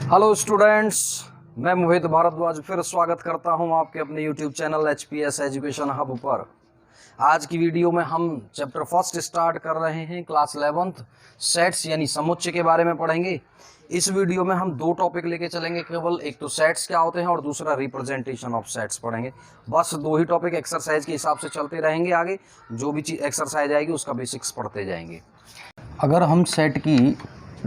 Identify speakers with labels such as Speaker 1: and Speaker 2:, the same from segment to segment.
Speaker 1: Hello students, मैं मोहित भारद्वाज फिर स्वागत करता हूं आपके अपने YouTube channel HPS education hub पर। आज की वीडियो में हम चैप्टर फर्स्ट स्टार्ट कर रहे हैं, क्लास 11th सेट्स यानी समुच्चय के बारे में पढ़ेंगे। इस वीडियो में हम दो टॉपिक लेके चलेंगे केवल, एक तो सेट्स क्या होते हैं और दूसरा रिप्रेजेंटेशन ऑफ सेट्स पढ़ेंगे। बस दो ही टॉपिक एक्सरसाइज के हिसाब से चलते रहेंगे, आगे जो भी चीज़ एक्सरसाइज आएगी उसका बेसिक्स पढ़ते जाएंगे। अगर हम सेट की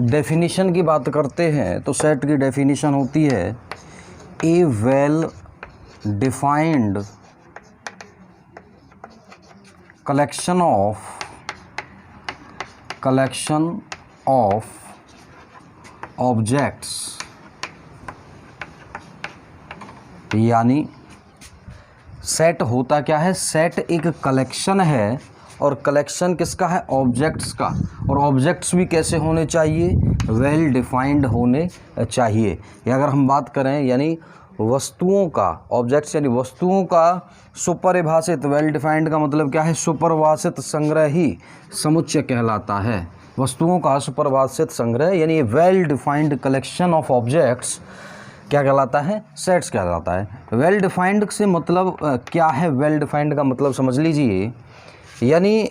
Speaker 1: डेफिनेशन की बात करते हैं तो सेट की डेफिनेशन होती है a well defined collection of objects, यानी सेट होता क्या है? सेट एक कलेक्शन है, और कलेक्शन किसका है? ऑब्जेक्ट्स का। और ऑब्जेक्ट्स भी कैसे होने चाहिए? वेल डिफाइंड होने चाहिए। या अगर हम बात करें यानी वस्तुओं का, ऑब्जेक्ट्स यानी वस्तुओं का सुपरिभाषित, वेल डिफाइंड का मतलब क्या है? सुपरिभाषित संग्रह ही समुच्चय कहलाता है। वस्तुओं का सुपरिभाषित संग्रह यानी well defined collection of objects क्या कहलाता है? सेट्स कहलाता है। वेल डिफाइंड से मतलब क्या है? वेल डिफाइंड का मतलब समझ लीजिए, यानी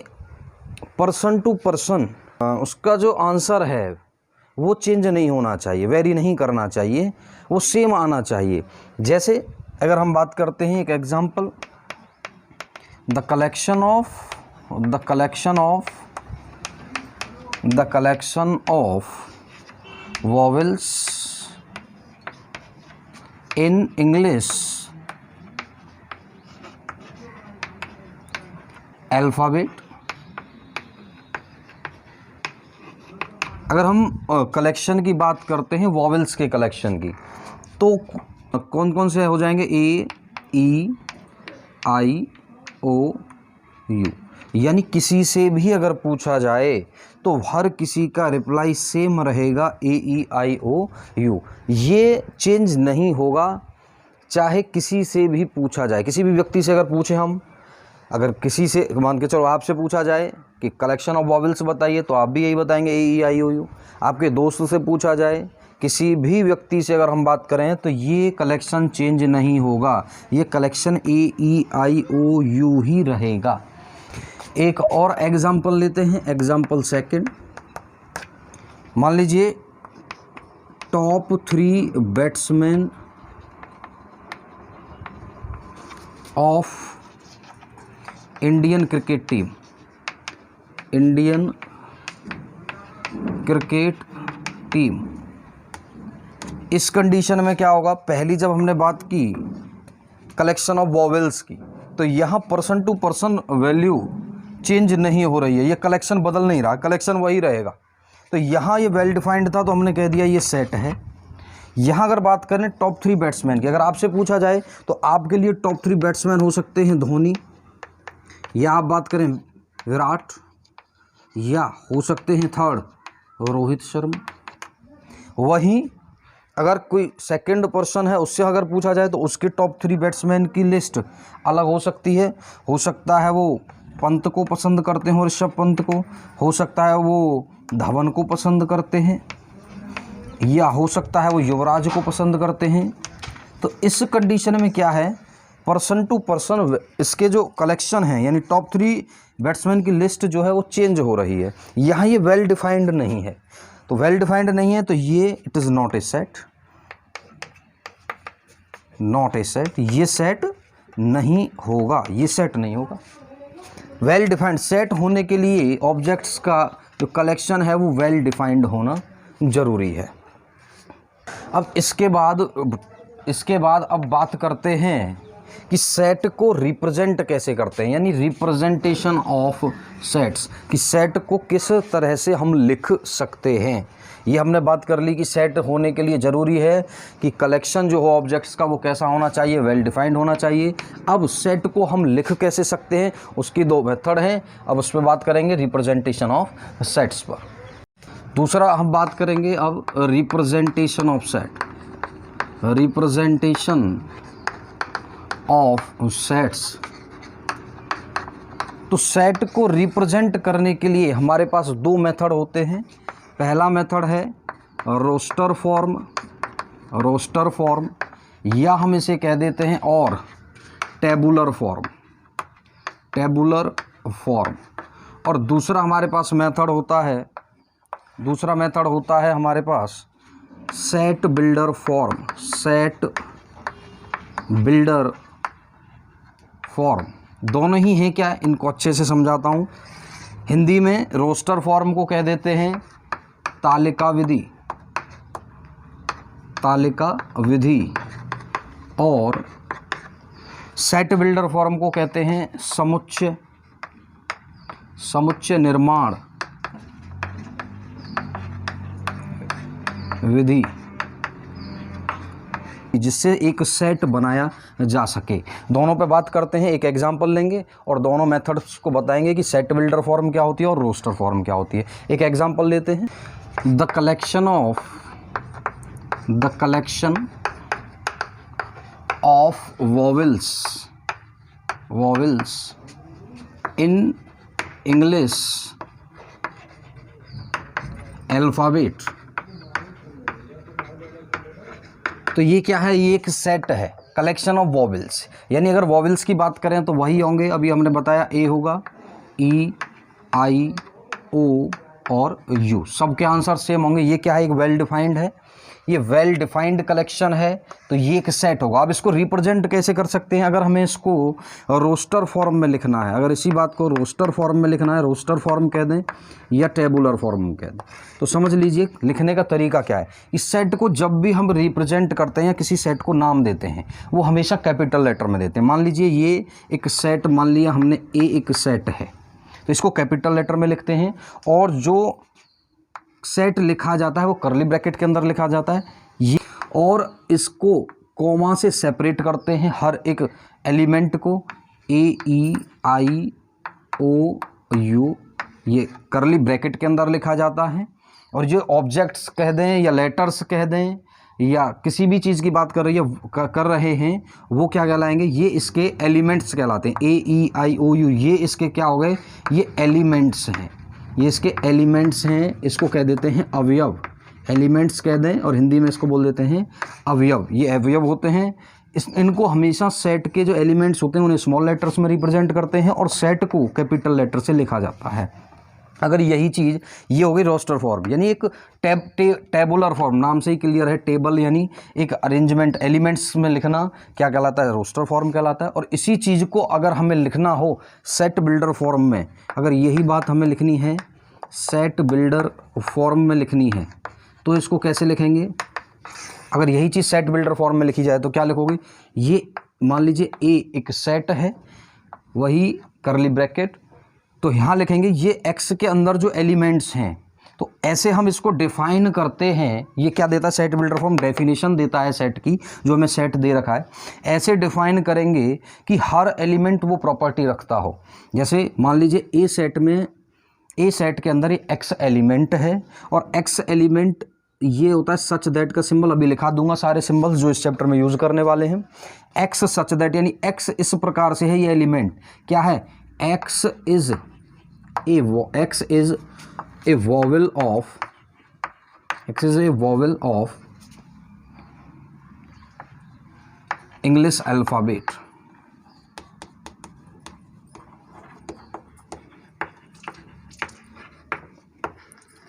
Speaker 1: पर्सन टू पर्सन उसका जो आंसर है वो चेंज नहीं होना चाहिए, वेरी नहीं करना चाहिए, वो सेम आना चाहिए। जैसे अगर हम बात करते हैं एक example, the collection of vowels in English alphabet. अगर हम कलेक्शन की बात करते हैं, वॉवेल्स के कलेक्शन की, तो कौन कौन से हो जाएंगे? ए, ई, आई, ओ, यू। यानी किसी से भी अगर पूछा जाए तो हर किसी का रिप्लाई सेम रहेगा, ए, ई, आई, ओ, यू। ये चेंज नहीं होगा, चाहे किसी से भी पूछा जाए। किसी भी व्यक्ति से अगर पूछे हम, अगर किसी से मान के चलो आपसे पूछा जाए कि कलेक्शन ऑफ वॉवेल्स बताइए, तो आप भी यही बताएंगे, ए, ई, आई, ओ, यू। आपके दोस्त से पूछा जाए, किसी भी व्यक्ति से अगर हम बात करें, तो ये कलेक्शन चेंज नहीं होगा, ये collection A, E, I, O, you ही रहेगा। एक और एग्जाम्पल लेते हैं, एग्जाम्पल सेकंड। मान लीजिए top 3 batsman of Indian cricket team. इस कंडीशन में क्या होगा? पहली जब हमने बात की कलेक्शन ऑफ वॉवेल्स की, तो यहाँ person to person value change नहीं हो रही है, ये कलेक्शन बदल नहीं रहा, कलेक्शन वही रहेगा। तो यहाँ ये वेल डिफाइंड था, तो हमने कह दिया ये सेट है। यहाँ अगर बात करें टॉप 3 बैट्समैन की, अगर आपसे पूछा जाए तो आपके लिए टॉप 3 बैट्समैन हो सकते हैं धोनी, या आप बात करें विराट, या हो सकते हैं थर्ड रोहित शर्मा। वहीं अगर कोई सेकंड पर्सन है, उससे अगर पूछा जाए तो उसके टॉप 3 बैट्समैन की लिस्ट अलग हो सकती है। हो सकता है वो पंत को पसंद करते हैं, ऋषभ पंत को, हो सकता है वो धवन को पसंद करते हैं, या हो सकता है वो युवराज को पसंद करते हैं। तो इस कंडीशन में क्या है? पर्सन टू पर्सन इसके जो कलेक्शन है, यानी टॉप 3 बैट्समैन की लिस्ट जो है वो चेंज हो रही है। यहाँ ये वेल डिफाइंड नहीं है, तो वेल डिफाइंड नहीं है तो ये it is not a set, ये सेट नहीं होगा, ये सेट नहीं होगा। वेल डिफाइंड सेट होने के लिए ऑब्जेक्ट्स का जो कलेक्शन है वो वेल डिफाइंड होना ज़रूरी है। अब इसके बाद अब बात करते हैं कि सेट को रिप्रेजेंट कैसे करते हैं, यानी रिप्रेजेंटेशन ऑफ सेट्स, कि सेट को किस तरह से हम लिख सकते हैं। ये हमने बात कर ली कि सेट होने के लिए ज़रूरी है कि कलेक्शन जो हो ऑब्जेक्ट्स का वो कैसा होना चाहिए? वेल डिफाइंड होना चाहिए। अब सेट को हम लिख कैसे सकते हैं, उसकी 2 मेथड हैं। अब उस पर बात करेंगे रिप्रेजेंटेशन ऑफ सेट्स पर। दूसरा हम बात करेंगे अब representation of set, representation of sets. तो सेट को रिप्रेजेंट करने के लिए हमारे पास 2 मेथड होते हैं। पहला मेथड है रोस्टर फॉर्म रोस्टर फॉर्म, या हम इसे कह देते हैं और टेबुलर फॉर्म, टेबुलर फॉर्म। और दूसरा हमारे पास मेथड होता है, दूसरा मेथड होता है हमारे पास set builder form, set builder form. दोनों ही हैं क्या, इनको अच्छे से समझाता हूँ। हिंदी में रोस्टर फॉर्म को कह देते हैं तालिका विधि, तालिका विधि, और सेट बिल्डर फॉर्म को कहते हैं समुच्चय, समुच्चय निर्माण विधि, जिससे एक सेट बनाया जा सके। दोनों पे बात करते हैं, एक एग्जांपल लेंगे और दोनों मेथड्स को बताएंगे कि सेट बिल्डर फॉर्म क्या होती है और रोस्टर फॉर्म क्या होती है। एक एग्जांपल लेते हैं, the collection of vowels in English alphabet. तो ये क्या है, ये एक सेट है, कलेक्शन ऑफ वॉवेल्स। यानी अगर वॉवेल्स की बात करें तो वही होंगे, अभी हमने बताया ए होगा, ई, आई, ओ और यू, सबके आंसर सेम होंगे। ये क्या है, एक वेल डिफाइंड है, ये वेल डिफाइंड कलेक्शन है, तो ये एक सेट होगा। अब इसको रिप्रेजेंट कैसे कर सकते हैं, अगर हमें इसको रोस्टर फॉर्म में लिखना है, अगर इसी बात को रोस्टर फॉर्म में लिखना है, रोस्टर फॉर्म कह दें या टेबुलर फॉर्म कह दें, तो समझ लीजिए लिखने का तरीका क्या है। इस सेट को जब भी हम रिप्रेजेंट करते हैं या किसी सेट को नाम देते हैं, वो हमेशा कैपिटल लेटर में देते हैं। मान लीजिए ये एक सेट, मान लिया हमने ए एक सेट है, तो इसको कैपिटल लेटर में लिखते हैं, और जो सेट लिखा जाता है वो करली ब्रैकेट के अंदर लिखा जाता है ये, और इसको कॉमा से सेपरेट करते हैं हर एक एलिमेंट को, ए, ई, आई, ओ, यू, ये करली ब्रैकेट के अंदर लिखा जाता है। और जो ऑब्जेक्ट्स कह दें या लेटर्स कह दें या किसी भी चीज़ की बात कर रहे हैं, वो क्या कहलाएंगे, ये इसके एलिमेंट्स कहलाते हैं। ए, ई, आई, ओ, यू, ये इसके क्या हो गए, ये एलिमेंट्स हैं, ये इसके एलिमेंट्स हैं। इसको कह देते हैं अवयव, एलिमेंट्स कह दें, और हिंदी में इसको बोल देते हैं अवयव। ये अवयव होते हैं, इनको हमेशा सेट के जो एलिमेंट्स होते हैं उन्हें स्मॉल लेटर्स में रिप्रेजेंट करते हैं, और सेट को कैपिटल लेटर से लिखा जाता है। अगर यही चीज़, ये हो गई रोस्टर फॉर्म, यानी एक टेबुलर फॉर्म, नाम से ही क्लियर है, टेबल यानी एक अरेंजमेंट, एलिमेंट्स में लिखना क्या कहलाता है, रोस्टर फॉर्म कहलाता है। और इसी चीज़ को अगर हमें लिखना हो सेट बिल्डर फॉर्म में, अगर यही बात हमें लिखनी है सेट बिल्डर फॉर्म में लिखनी है, तो इसको कैसे लिखेंगे। अगर यही चीज़ सेट बिल्डर फॉर्म में लिखी जाए तो क्या लिखोगे, ये मान लीजिए ए एक सेट है, वही करली ब्रैकेट, तो यहाँ लिखेंगे ये एक्स के अंदर जो एलिमेंट्स हैं, तो ऐसे हम इसको डिफाइन करते हैं। ये क्या देता है, सेट बिल्डर फॉर्म डेफिनेशन देता है सेट की, जो हमें सेट दे रखा है। ऐसे डिफाइन करेंगे कि हर एलिमेंट वो प्रॉपर्टी रखता हो। जैसे मान लीजिए ए सेट में, ए सेट के अंदर ये एक्स एलिमेंट है, और एक्स एलिमेंट ये होता है सच दैट का सिंबल, अभी लिखा दूंगा सारे सिंबल्स जो इस चैप्टर में यूज़ करने वाले हैं। एक्स सच दैट, यानी एक्स इस प्रकार से है, ये एलिमेंट क्या है, x is a vowel of, x is a vowel of English alphabet.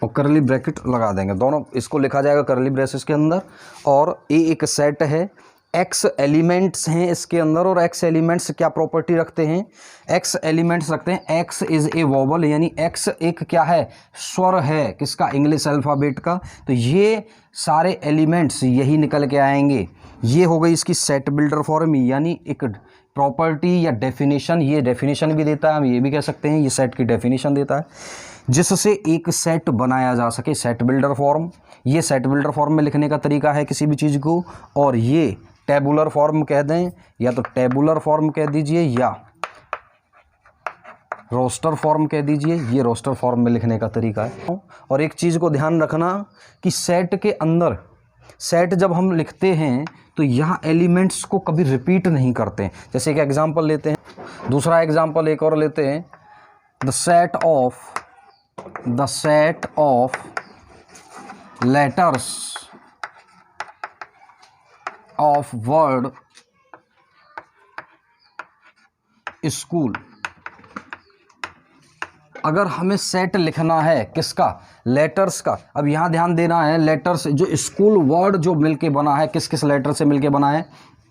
Speaker 1: और करली ब्रैकेट लगा देंगे, दोनों इसको लिखा जाएगा करली ब्रेसेस के अंदर। और ए एक सेट है, एक्स एलिमेंट्स हैं इसके अंदर, और एक्स एलिमेंट्स क्या प्रॉपर्टी रखते हैं, एक्स एलिमेंट्स रखते हैं एक्स इज़ ए वॉवल, यानी एक्स एक क्या है, स्वर है, किसका, इंग्लिश अल्फ़ाबेट का। तो ये सारे एलिमेंट्स यही निकल के आएंगे। ये हो गई इसकी सेट बिल्डर फॉर्म, यानी एक प्रॉपर्टी या डेफिनेशन, ये डेफिनेशन भी देता है, हम ये भी कह सकते हैं ये सेट की डेफिनेशन देता है, जिससे एक सेट बनाया जा सके, सेट बिल्डर फॉर्म। ये सेट बिल्डर फॉर्म में लिखने का तरीका है किसी भी चीज़ को। और ये टेबुलर फॉर्म कह दें, या तो टेबुलर फॉर्म कह दीजिए या रोस्टर फॉर्म कह दीजिए, ये रोस्टर फॉर्म में लिखने का तरीका है। और एक चीज़ को ध्यान रखना कि सेट के अंदर, सेट जब हम लिखते हैं तो यहाँ एलिमेंट्स को कभी रिपीट नहीं करते। जैसे एक एग्जांपल लेते हैं, दूसरा एग्जांपल एक और लेते हैं, the set of letters of word school. अगर हमें सेट लिखना है किसका, लेटर्स का, अब यहाँ ध्यान देना है, लेटर्स जो स्कूल वर्ड जो मिलके बना है, किस किस लेटर से मिलके बना है,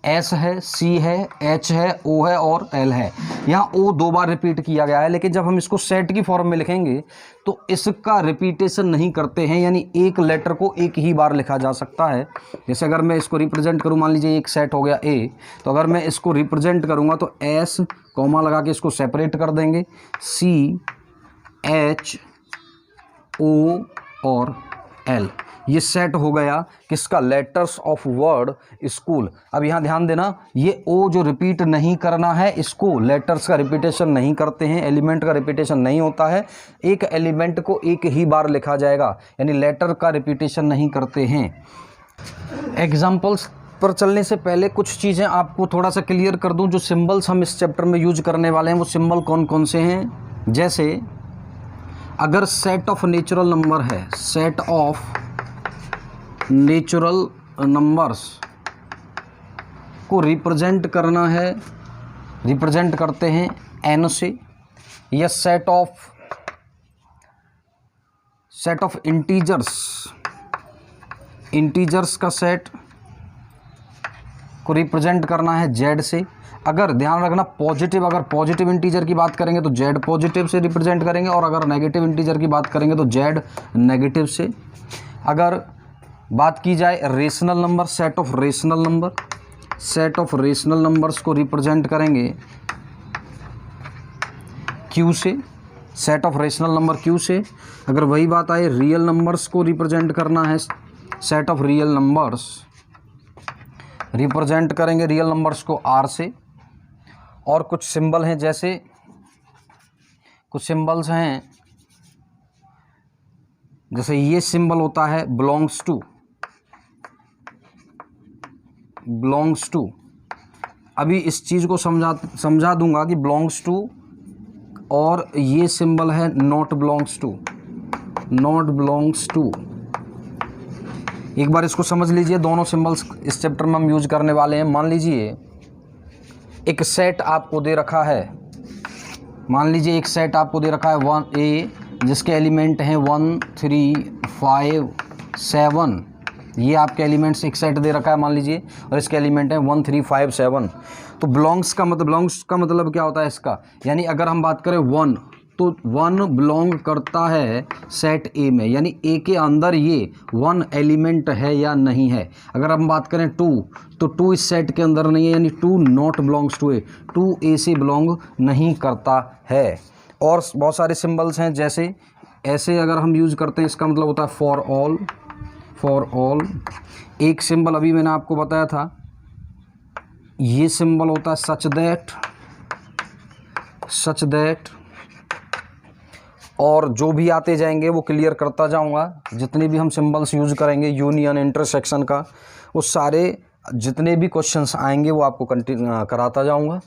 Speaker 1: एस है, सी है, एच है, ओ है और एल है। यहाँ ओ 2 बार रिपीट किया गया है, लेकिन जब हम इसको सेट की फॉर्म में लिखेंगे तो इसका रिपीटेशन नहीं करते हैं, यानी एक लेटर को एक ही बार लिखा जा सकता है। जैसे अगर मैं इसको रिप्रेजेंट करूँ, मान लीजिए एक सेट हो गया ए, तो अगर मैं इसको रिप्रेजेंट करूँगा तो एस कॉमा लगा के इसको सेपरेट कर देंगे, सी, एच, ओ और एल, ये सेट हो गया किसका, लेटर्स ऑफ वर्ड स्कूल। अब यहाँ ध्यान देना, ये ओ जो रिपीट नहीं करना है, इसको लेटर्स का रिपीटेशन नहीं करते हैं, एलिमेंट का रिपीटेशन नहीं होता है, एक एलिमेंट को एक ही बार लिखा जाएगा, यानी लेटर का रिपीटेशन नहीं करते हैं। एग्जाम्पल्स पर चलने से पहले कुछ चीज़ें आपको थोड़ा सा क्लियर कर दूं। जो सिंबल्स हम इस चैप्टर में यूज करने वाले हैं वो सिंबल कौन कौन से हैं। जैसे अगर सेट ऑफ नेचुरल नंबर है, सेट ऑफ नेचुरल नंबर्स को रिप्रेजेंट करना है, रिप्रेजेंट करते हैं एन से, या सेट ऑफ इंटीजर्स का सेट को रिप्रेजेंट करना है जेड से। अगर ध्यान रखना पॉजिटिव, अगर पॉजिटिव इंटीजर की बात करेंगे तो जेड पॉजिटिव से रिप्रेजेंट करेंगे, और अगर नेगेटिव इंटीजर की बात करेंगे तो जेड नेगेटिव से। अगर बात की जाए rational number, set of rational numbers को रिप्रेजेंट करेंगे क्यू से, set of rational number Q से। अगर वही बात आए रियल नंबर्स को रिप्रेजेंट करना है, set of real numbers represent करेंगे रियल नंबर्स को आर से। और कुछ सिंबल हैं, जैसे कुछ सिंबल्स हैं, जैसे ये सिंबल होता है बिलोंग्स टू। अभी इस चीज़ को समझा दूंगा कि बिलोंग्स टू, और ये सिंबल है नॉट बिलोंग्स टू। एक बार इसको समझ लीजिए, दोनों सिंबल्स इस चैप्टर में हम यूज करने वाले हैं। मान लीजिए एक सेट आपको दे रखा है, मान लीजिए एक सेट आपको दे रखा है 1A, जिसके एलिमेंट हैं 1 3 5 7, ये आपके एलिमेंट्स एक सेट दे रखा है मान लीजिए, और इसके एलिमेंट हैं 1 3 5 7। तो बिलोंग्स का मतलब क्या होता है इसका, यानी अगर हम बात करें 1, तो 1 बिलोंग करता है सेट ए में, यानी ए के अंदर ये 1 एलिमेंट है या नहीं है। अगर हम बात करें 2, तो 2 इस सेट के अंदर नहीं है, यानी 2 नॉट बिलोंग्स टू ए, 2 ए से बिलोंग नहीं करता है। और बहुत सारे सिंबल्स हैं, जैसे ऐसे अगर हम यूज़ करते हैं, इसका मतलब होता है फॉर ऑल। एक सिंबल अभी मैंने आपको बताया था, ये सिंबल होता है सच दैट, और जो भी आते जाएंगे वो क्लियर करता जाऊंगा। जितने भी हम सिंबल्स यूज़ करेंगे, यूनियन, इंटरसेक्शन का, वो सारे जितने भी क्वेश्चंस आएंगे वो आपको कंटिन्यू कराता जाऊंगा।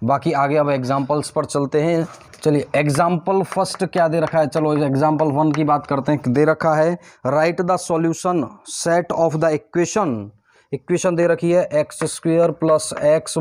Speaker 1: बाकी आगे अब एग्जांपल्स पर चलते हैं। चलिए एग्जाम्पल फर्स्ट क्या दे रखा है, चलो एग्जाम्पल 1 की बात करते हैं। दे रखा है right the solution set of the equation दे रखी है x² + x -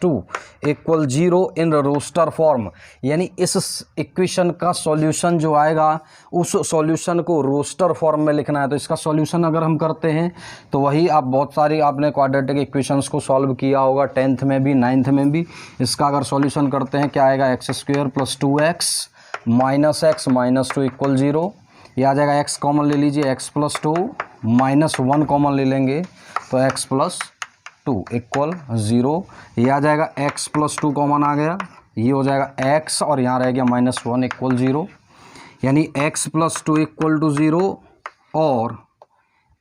Speaker 1: 2 = 0 इन रोस्टर फॉर्म, यानी इस इक्वेशन का सॉल्यूशन जो आएगा उस सॉल्यूशन को रोस्टर फॉर्म में लिखना है। तो इसका सॉल्यूशन अगर हम करते हैं तो वही आप बहुत सारी आपने क्वाड्रेटिक इक्वेशंस को सॉल्व किया होगा 10th में भी 9th में भी। इसका अगर सॉल्यूशन करते हैं क्या आएगा, x² + 2x - x - 2 = 0। ये आ जाएगा, x कॉमन ले लीजिए, x + 2 - 1 कॉमन ले लेंगे तो x + 2 = 0। ये आ जाएगा, x + 2 कॉमन आ गया, ये हो जाएगा x, और यहाँ रह गया -1 = 0, यानी x + 2 = 0 और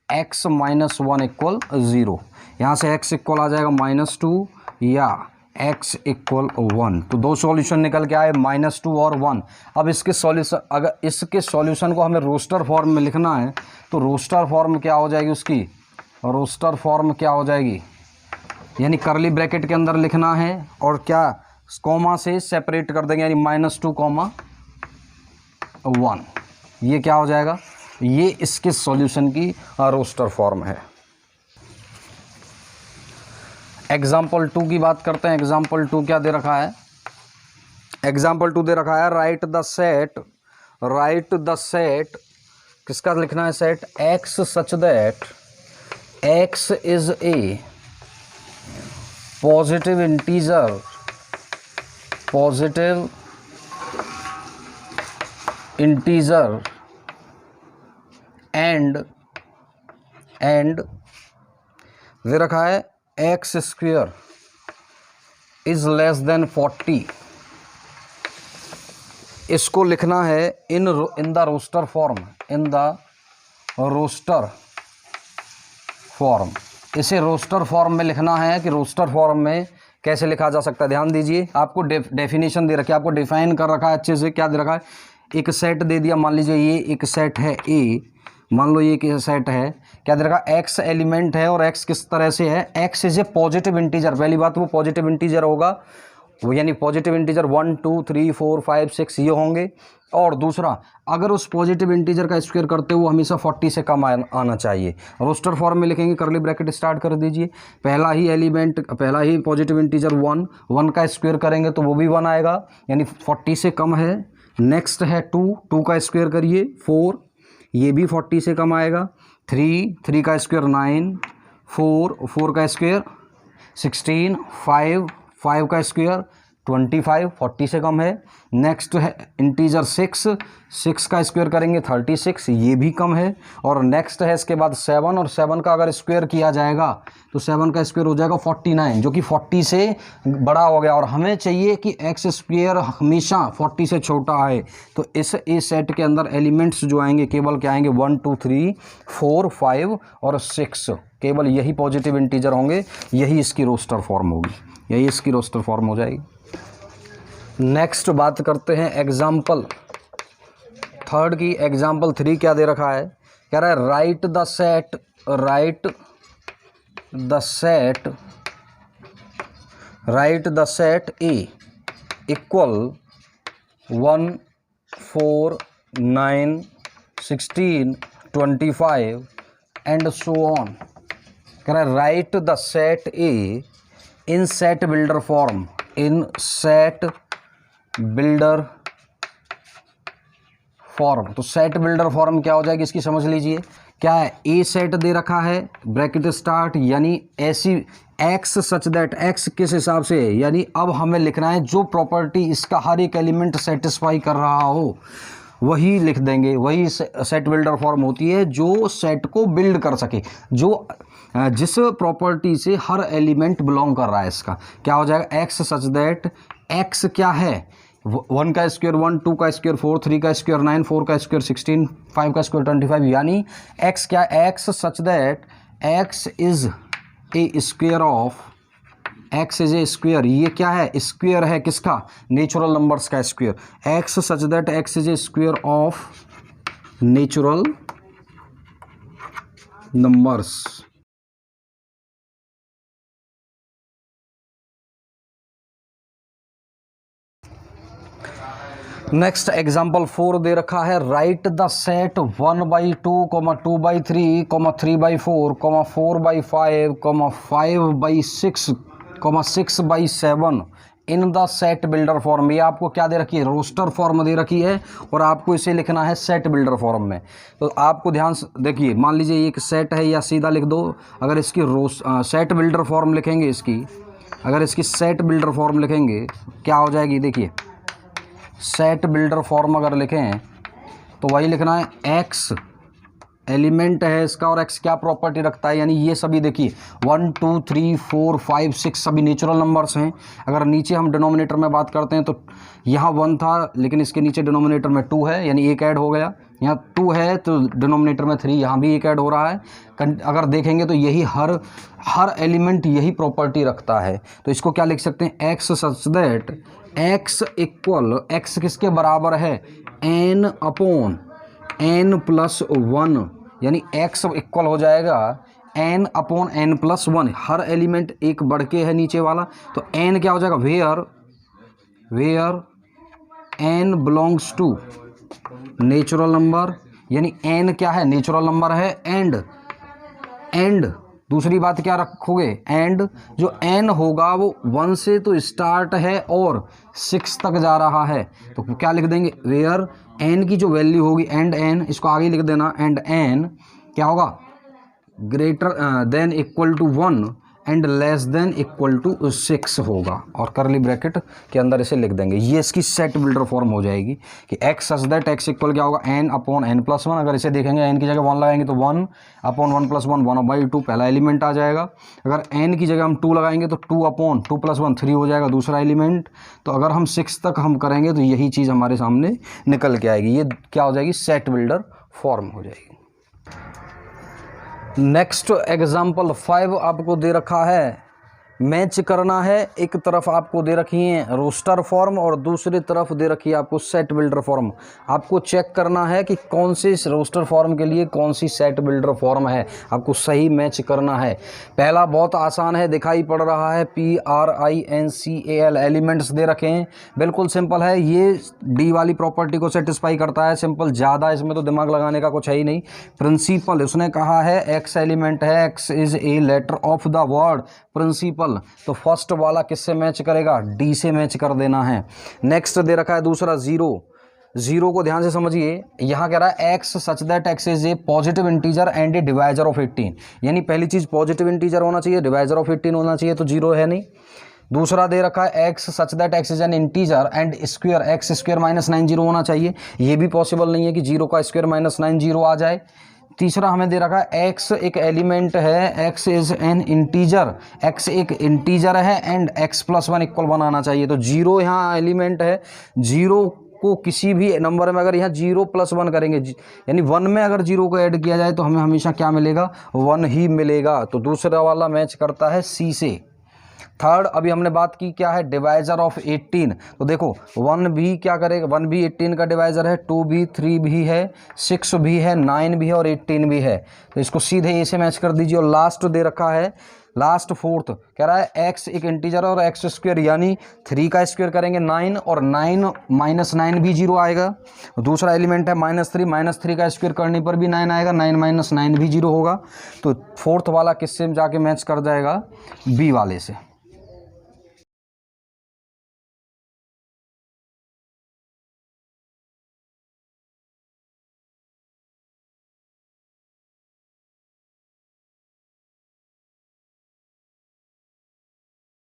Speaker 1: x - 1 = 0। यहाँ से x इक्वल आ जाएगा -2 या x = 1। तो दो सॉल्यूशन निकल के आए, -2 और 1। अब इसके सॉल्यूशन, अगर इसके सॉल्यूशन को हमें रोस्टर फॉर्म में लिखना है तो रोस्टर फॉर्म क्या हो जाएगी उसकी, रोस्टर फॉर्म क्या हो जाएगी, यानी करली ब्रैकेट के अंदर लिखना है और क्या कॉमा से सेपरेट कर देंगे, यानी -2, 1। ये क्या हो जाएगा, ये इसके सॉल्यूशन की रोस्टर फॉर्म है। एग्जाम्पल 2 की बात करते हैं। एग्जाम्पल 2 क्या दे रखा है? एग्जाम्पल 2 दे रखा है राइट द सेट किसका लिखना है? Set x such that x is a positive integer and they रखा है x square is less than 40। इसको लिखना है इन द रोस्टर फॉर्म। इसे रोस्टर फॉर्म में लिखना है कि रोस्टर फॉर्म में कैसे लिखा जा सकता है। ध्यान दीजिए, आपको डेफिनेशन दे रखी है, आपको डिफाइन कर रखा है अच्छे से। क्या दे रखा है? एक सेट दे दिया, मान लीजिए ये एक सेट है ए, मान लो ये एक सेट है। क्या दे रखा? एक्स एलिमेंट है और एक्स किस तरह से है? X is a positive integer. पहली बात वो पॉजिटिव इंटीजर होगा, वो यानी पॉजिटिव इंटीजर 1 2 3 4 5 6 ये होंगे। और दूसरा, अगर उस पॉजिटिव इंटीजर का स्क्वायर करते हुए हमेशा 40 से कम आना चाहिए। रोस्टर फॉर्म में लिखेंगे, करली ब्रैकेट स्टार्ट कर दीजिए। पहला ही पॉजिटिव इंटीजर 1 का स्क्वायर करेंगे तो वो भी 1 आएगा, यानी 40 से कम है। नेक्स्ट है 2 का स्क्वायर करिए 4, ये भी 40 से कम आएगा। 3 का स्क्वायर 9, 4 का स्क्वायर 16, 5 का स्क्वायर 25, 40 से कम है। नेक्स्ट है इंटीजर 6 का स्क्वायर करेंगे 36, ये भी कम है। और नेक्स्ट है इसके बाद 7, और 7 का अगर स्क्वायर किया जाएगा तो 7 का स्क्वायर हो जाएगा 49, जो कि 40 से बड़ा हो गया। और हमें चाहिए कि एक्स स्क्वायर हमेशा 40 से छोटा है। तो इस ए सेट के अंदर एलिमेंट्स जो आएंगे केवल क्या आएंगे? 1 2 3 4 5 और 6, केवल यही पॉजिटिव इंटीजर होंगे। यही इसकी रोस्टर फॉर्म होगी, यही इसकी रोस्टर फॉर्म हो जाएगी। नेक्स्ट बात करते हैं एग्जाम्पल 3 की। एग्जाम्पल 3 क्या दे रखा है? कह रहा है right the set A equal 1 4 9 16 25 and so on. कह रहा है right the set A in set builder form, तो सेट बिल्डर फॉर्म क्या हो जाएगी इसकी समझ लीजिए। क्या है? ए सेट दे रखा है ब्रैकेट स्टार्ट, यानी ऐसी एक्स सच दैट एक्स किस हिसाब से है, यानी अब हमें लिखना है जो प्रॉपर्टी इसका हर एक एलिमेंट सेटिस्फाई कर रहा हो वही लिख देंगे। वही सेट बिल्डर फॉर्म होती है जो सेट को बिल्ड कर सके, जो जिस प्रॉपर्टी से हर एलिमेंट बिलोंग कर रहा है। इसका क्या हो जाएगा? एक्स सच दैट एक्स क्या है? 1 का स्क्वायर 1, 2 का स्क्वायर 4, 3 का स्क्वायर 9, 4 का स्क्वायर 16, 5 का स्क्वायर 25, यानी एक्स क्या? X such that x is a square of x is a square. ये क्या है? स्क्वायर है किसका? नेचुरल नंबर्स का square. X such that x is a square of natural numbers. Next example 4 दे रखा है right the set 1/2, 2/3, 3/4, 4/5, 5/6, 6/7 in the set builder form. ये आपको क्या दे रखी है? रोस्टर फॉर्म दे रखी है, और आपको इसे लिखना है सेट बिल्डर फॉर्म में। तो आपको ध्यान से देखिए, मान लीजिए एक सेट है, या सीधा लिख दो, अगर इसकी सेट बिल्डर फॉर्म लिखेंगे, अगर इसकी सेट बिल्डर फॉर्म लिखेंगे क्या हो जाएगी? देखिए, सेट बिल्डर फॉर्म अगर लिखें तो वही लिखना है एक्स एलिमेंट है इसका, और एक्स क्या प्रॉपर्टी रखता है, यानी ये सभी देखिए 1 2 3 4 5 6 सभी नेचुरल नंबर्स हैं। अगर नीचे हम डिनोमिनेटर में बात करते हैं तो यहाँ 1 था, लेकिन इसके नीचे डिनोमिनेटर में 2 है, यानी एक ऐड हो गया। यहाँ 2 है तो डिनोमिनेटर में 3, यहाँ भी एक ऐड हो रहा है। अगर देखेंगे तो यही हर एलिमेंट यही प्रॉपर्टी रखता है। तो इसको क्या लिख सकते हैं? X such that x equal, x किसके बराबर है? n अपॉन n प्लस 1, यानी x इक्वल हो जाएगा n अपॉन n प्लस 1। हर एलिमेंट एक बढ़ के है नीचे वाला, तो n क्या हो जाएगा? Where n belongs to natural number, यानी n क्या है? नेचुरल नंबर है। एंड दूसरी बात क्या रखोगे, एंड जो n होगा वो 1 से तो स्टार्ट है और 6 तक जा रहा है, तो क्या लिख देंगे, वेयर n की जो वैल्यू होगी, एंड n, इसको आगे लिख देना, एंड n क्या होगा, greater than equal to 1 and less than equal to 6 होगा, और करली ब्रैकेट के अंदर इसे लिख देंगे। ये इसकी सेट बिल्डर फॉर्म हो जाएगी कि x such that x equal क्या होगा, n अपॉन n प्लस 1। अगर इसे देखेंगे n की जगह 1 लगाएंगे तो 1 अपॉन 1 प्लस 1 1/2 पहला एलिमेंट आ जाएगा। अगर n की जगह हम 2 लगाएंगे तो 2 अपॉन 2 प्लस 1 3 हो जाएगा दूसरा एलिमेंट। तो अगर हम 6 तक हम करेंगे तो यही चीज़ हमारे सामने निकल के आएगी, ये क्या हो जाएगी, सेट बिल्डर फॉर्म हो जाएगी। नेक्स्ट एग्जाम्पल 5 आपको दे रखा है, मैच करना है, एक तरफ आपको दे रखी है रोस्टर फॉर्म और दूसरी तरफ दे रखी है आपको सेट बिल्डर फॉर्म। आपको चेक करना है कि कौन सी रोस्टर फॉर्म के लिए कौन सी सेट बिल्डर फॉर्म है, आपको सही मैच करना है। पहला बहुत आसान है, दिखाई पड़ रहा है PRINCAL, एलिमेंट्स दे रखे हैं, बिल्कुल सिंपल है, ये डी वाली प्रॉपर्टी को सेटिस्फाई करता है, सिंपल, ज़्यादा इसमें तो दिमाग लगाने का कुछ है ही नहीं। प्रिंसिपल, उसने कहा है x एलिमेंट है, x is a letter of the word principle, तो फर्स्ट वाला किससे मैच करेगा, डी से मैच कर देना है। नेक्स्ट दे रखा है दूसरा जीरो को ध्यान से समझिए, यहाँ कह रहा है x such that x is a positive integer and A divisor of 18, यानी पहली चीज़ पॉजिटिव इंटीजर होना चाहिए, डिवाइजर ऑफ 18 होना चाहिए, तो जीरो है नहीं। दूसरा दे रखा है x such that x is an integer and square x square minus 9 zero होना चाहिए, ये भी पॉसिबल नहीं है कि जीरो का स्क्वायर माइनस 9 जीरो आ जाए। तीसरा हमें दे रखा है x एक एलिमेंट है, x is an integer, x एक इंटीजर है एंड x प्लस 1 इक्वल 1 आना चाहिए, तो जीरो यहाँ एलिमेंट है। जीरो को किसी भी नंबर में अगर यहाँ 0 प्लस 1 करेंगे, यानी 1 में अगर 0 को ऐड किया जाए तो हमें हमेशा क्या मिलेगा, 1 ही मिलेगा, तो दूसरा वाला मैच करता है C से। थर्ड, अभी हमने बात की क्या है, डिवाइजर ऑफ 18, तो देखो 1 भी क्या करेगा, 1 भी 18 का डिवाइजर है, 2 भी, 3 भी है, 6 भी है, 9 भी है और 18 भी है, तो इसको सीधे ए से मैच कर दीजिए। और लास्ट दे रखा है, लास्ट फोर्थ कह रहा है x एक इंटीजर और x स्क्वायर, यानी 3 का स्क्वायर करेंगे 9 और 9 माइनस 9 भी 0 आएगा। दूसरा एलिमेंट है -3 का स्क्वायर करने पर भी 9 आएगा, 9 माइनस 9 भी 0 होगा, तो फोर्थ वाला किससे जाके मैच कर जाएगा, बी वाले से।